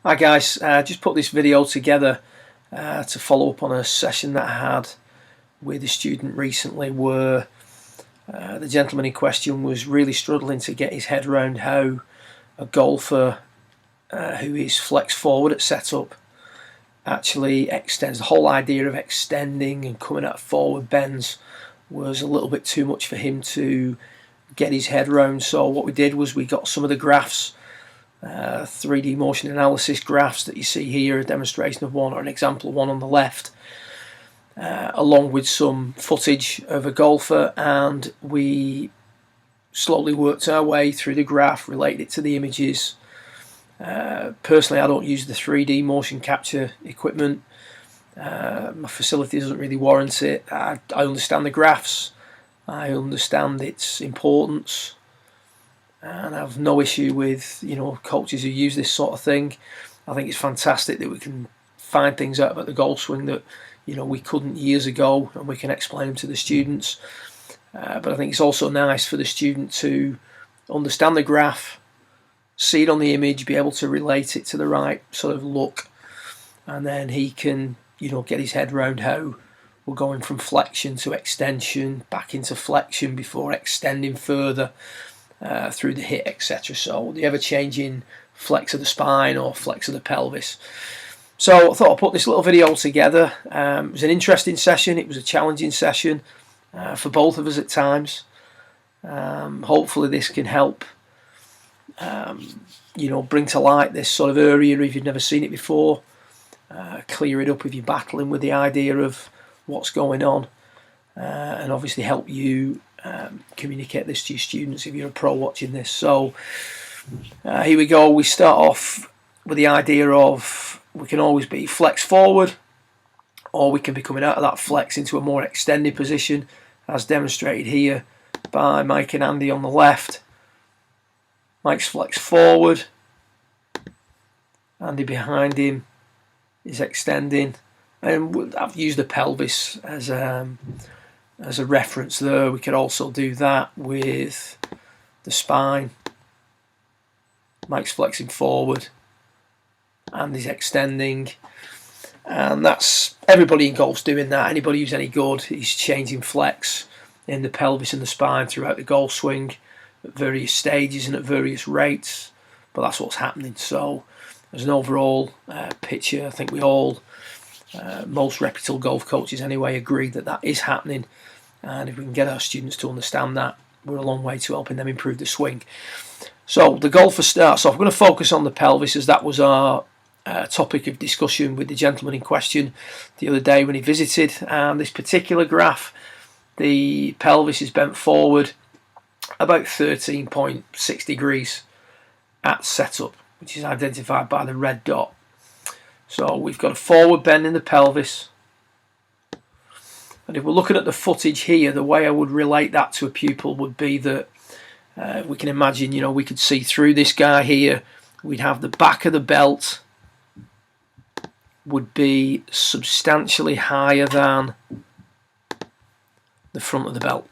Hi guys, just put this video together to follow up on a session that I had with a student recently where the gentleman in question was really struggling to get his head around how a golfer who is flex forward at setup actually extends. The whole idea of extending and coming out forward bends was a little bit too much for him to get his head around. So what we did was we got some of the graphs, 3D motion analysis graphs that you see here, a demonstration of one or an example of one on the left, along with some footage of a golfer, and we slowly worked our way through the graph, related it to the images. Personally, I don't use the 3D motion capture equipment. My facility doesn't really warrant it. I understand the graphs, I understand its importance, and I have no issue with coaches who use this sort of thing. I think it's fantastic that we can find things out about the golf swing that we couldn't years ago, and we can explain them to the students. But I think it's also nice for the student to understand the graph, see it on the image, be able to relate it to the right sort of look, and then he can get his head around how we're going from flexion to extension, back into flexion before extending further through the hip, etc. So the ever-changing flex of the spine or flex of the pelvis. So I thought I'd put this little video together. It was an interesting session. It was a challenging session for both of us at times. Hopefully this can help bring to light this sort of area if you've never seen it before, clear it up if you're battling with the idea of what's going on, and obviously help you communicate this to your students if you're a pro watching this. So here we go. We start off with the idea of we can always be flex forward, or we can be coming out of that flex into a more extended position, as demonstrated here by Mike and Andy on the left. Mike's flex forward, Andy behind him is extending, and I've used the pelvis as a reference there. We could also do that with the spine. Mike's flexing forward, Andy's extending, and that's everybody in golf's doing that. Anybody who's any good is changing flex in the pelvis and the spine throughout the golf swing at various stages and at various rates, but that's what's happening. So as an overall picture, I think we all, most reputable golf coaches anyway, agree that that is happening, and if we can get our students to understand that, we're a long way to helping them improve the swing. So the golfer starts off. We're going to focus on the pelvis, as that was our topic of discussion with the gentleman in question the other day when he visited. And this particular graph, the pelvis is bent forward about 13.6 degrees at setup, which is identified by the red dot. So we've got a forward bend in the pelvis, and if we're looking at the footage here, the way I would relate that to a pupil would be that we can imagine, we could see through this guy here. We'd have the back of the belt would be substantially higher than the front of the belt.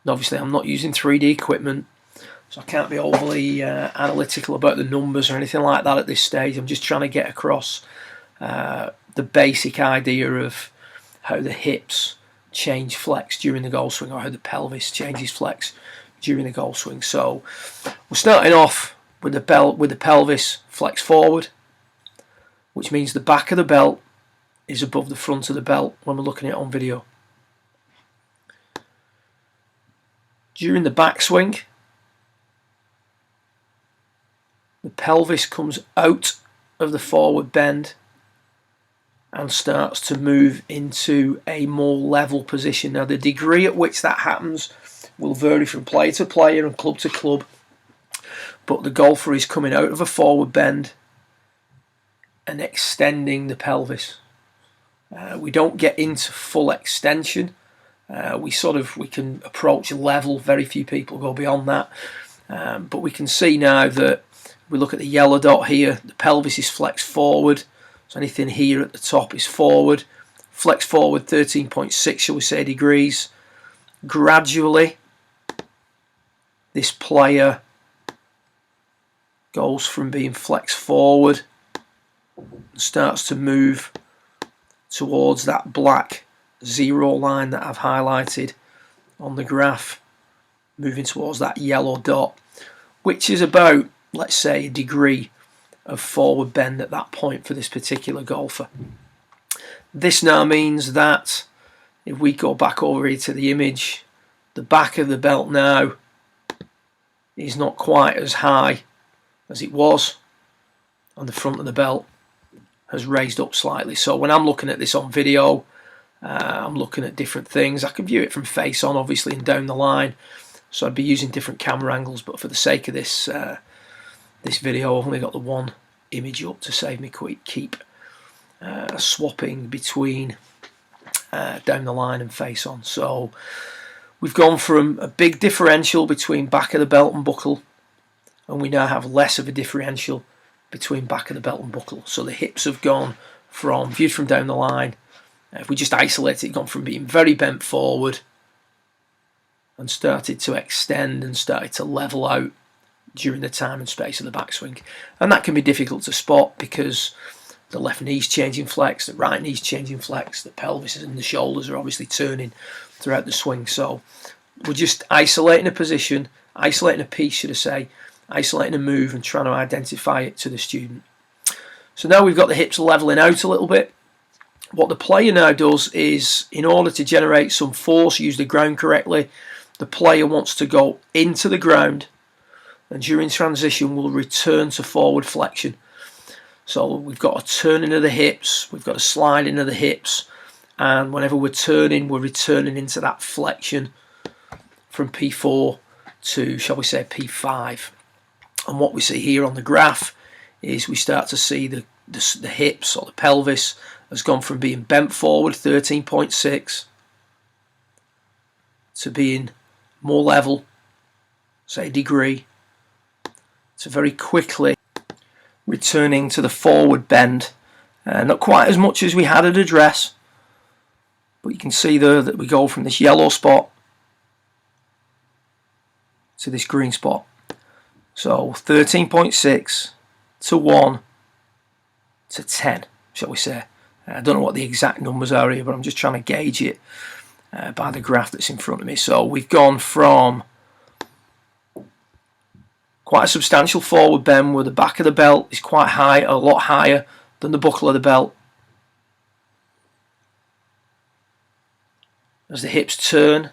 And obviously I'm not using 3D equipment, so I can't be overly analytical about the numbers or anything like that at this stage. I'm just trying to get across the basic idea of how the hips change flex during the golf swing, or how the pelvis changes flex during the golf swing. So we're starting off with the pelvis flex forward, which means the back of the belt is above the front of the belt when we're looking at it on video. During the backswing, the pelvis comes out of the forward bend and starts to move into a more level position. Now, the degree at which that happens will vary from player to player and club to club, but the golfer is coming out of a forward bend and extending the pelvis. We don't get into full extension. We can approach level. Very few people go beyond that, but we can see now that we look at the yellow dot here, the pelvis is flexed forward, so anything here at the top is forward. Flex forward 13.6, shall we say, degrees. Gradually this player goes from being flexed forward starts to move towards that black 0 line that I've highlighted on the graph, moving towards that yellow dot, which is about, let's say, a degree of forward bend at that point for this particular golfer. This now means that if we go back over here to the image, the back of the belt now is not quite as high as it was, and the front of the belt has raised up slightly. So when I'm looking at this on video, I'm looking at different things. I can view it from face on, obviously, and down the line, so I'd be using different camera angles, but for the sake of this this video, I've only got the one image up to save me keep swapping between down the line and face on. So we've gone from a big differential between back of the belt and buckle, and we now have less of a differential between back of the belt and buckle. So the hips have gone from, viewed from down the line, if we just isolate it, gone from being very bent forward and started to extend and started to level out during the time and space of the backswing. And that can be difficult to spot because the left knee's changing flex, the right knee's changing flex, the pelvis and the shoulders are obviously turning throughout the swing. So we're just isolating a position, isolating a piece, should I say, isolating a move and trying to identify it to the student. So now we've got the hips leveling out a little bit. What the player now does is, in order to generate some force, use the ground correctly, the player wants to go into the ground, and during transition will return to forward flexion. So we've got a turning of the hips, we've got a sliding of the hips, and whenever we're turning, we're returning into that flexion from P4 to, shall we say, P5. And what we see here on the graph is we start to see the hips, or the pelvis, has gone from being bent forward 13.6 to being more level, say a degree, to very quickly returning to the forward bend. Not quite as much as we had at address, but you can see there that we go from this yellow spot to this green spot. So 13.6 to 1 to 10, shall we say. I don't know what the exact numbers are here, but I'm just trying to gauge it by the graph that's in front of me. So we've gone from quite a substantial forward bend where the back of the belt is quite high, a lot higher than the buckle of the belt. As the hips turn,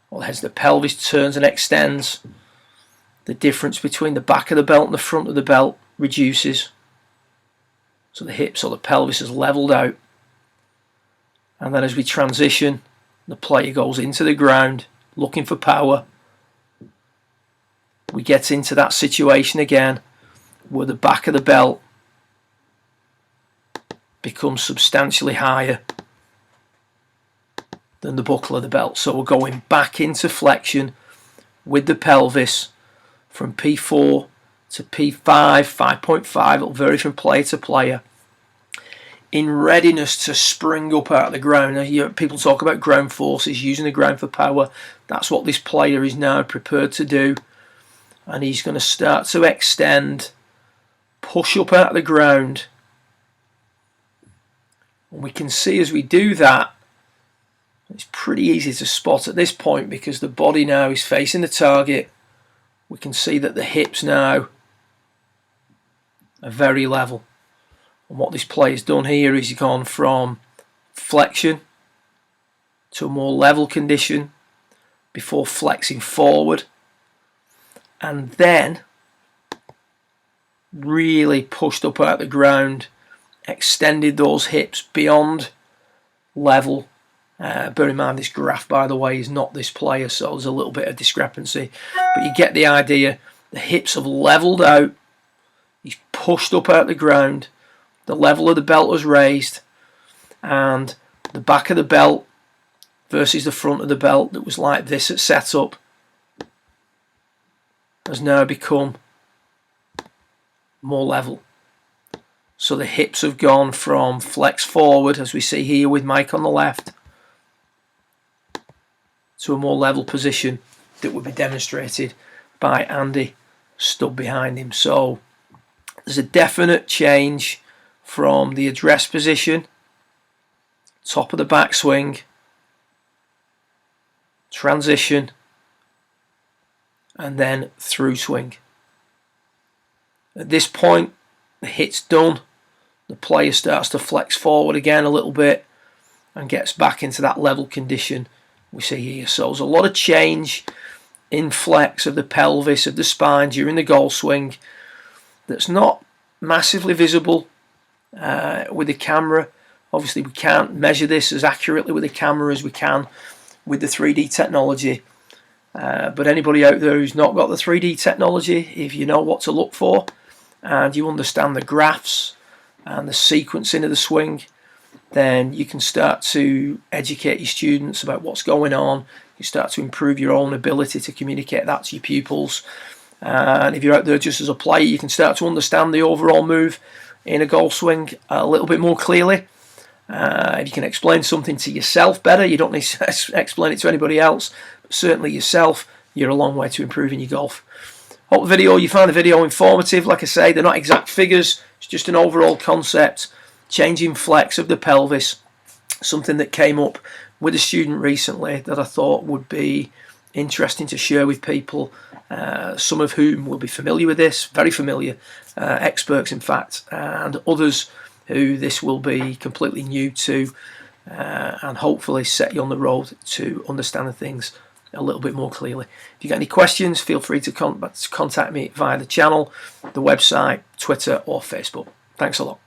or as the pelvis turns and extends, the difference between the back of the belt and the front of the belt reduces. So the hips or the pelvis is leveled out. And then as we transition, the player goes into the ground looking for power. We get into that situation again where the back of the belt becomes substantially higher than the buckle of the belt. So we're going back into flexion with the pelvis from P4 to P5, 5.5, it'll vary from player to player, in readiness to spring up out of the ground. Now, people talk about ground forces, using the ground for power. That's what this player is now prepared to do. And he's going to start to extend, push up out of the ground. And we can see as we do that, it's pretty easy to spot at this point because the body now is facing the target. We can see that the hips now are very level. And what this player's done here is he's gone from flexion to a more level condition before flexing forward, and then really pushed up out the ground, extended those hips beyond level. Bear in mind this graph, by the way, is not this player, so there's a little bit of discrepancy, but you get the idea. The hips have leveled out, he's pushed up out the ground, the level of the belt was raised, and the back of the belt versus the front of the belt that was like this at setup has now become more level. So the hips have gone from flex forward, as we see here with Mike on the left, to a more level position that would be demonstrated by Andy stood behind him. So there's a definite change from the address position, top of the backswing, transition, and then through swing. At this point, the hit's done. The player starts to flex forward again a little bit and gets back into that level condition we see here. So there's a lot of change in flex of the pelvis, of the spine during the golf swing that's not massively visible with the camera. Obviously we can't measure this as accurately with the camera as we can with the 3D technology. But anybody out there who's not got the 3D technology, if you know what to look for and you understand the graphs and the sequencing of the swing, then you can start to educate your students about what's going on. You start to improve your own ability to communicate that to your pupils. And if you're out there just as a player, you can start to understand the overall move in a golf swing a little bit more clearly. If you can explain something to yourself better, you don't need to explain it to anybody else, but certainly yourself, you're a long way to improving your golf. Hope you find the video informative. Like I say, they're not exact figures, it's just an overall concept. Changing flex of the pelvis, something that came up with a student recently that I thought would be interesting to share with people, some of whom will be familiar with this, very familiar, experts in fact, and others who this will be completely new to, and hopefully set you on the road to understanding things a little bit more clearly. If you got any questions, feel free to contact me via the channel, the website, Twitter or Facebook. Thanks a lot.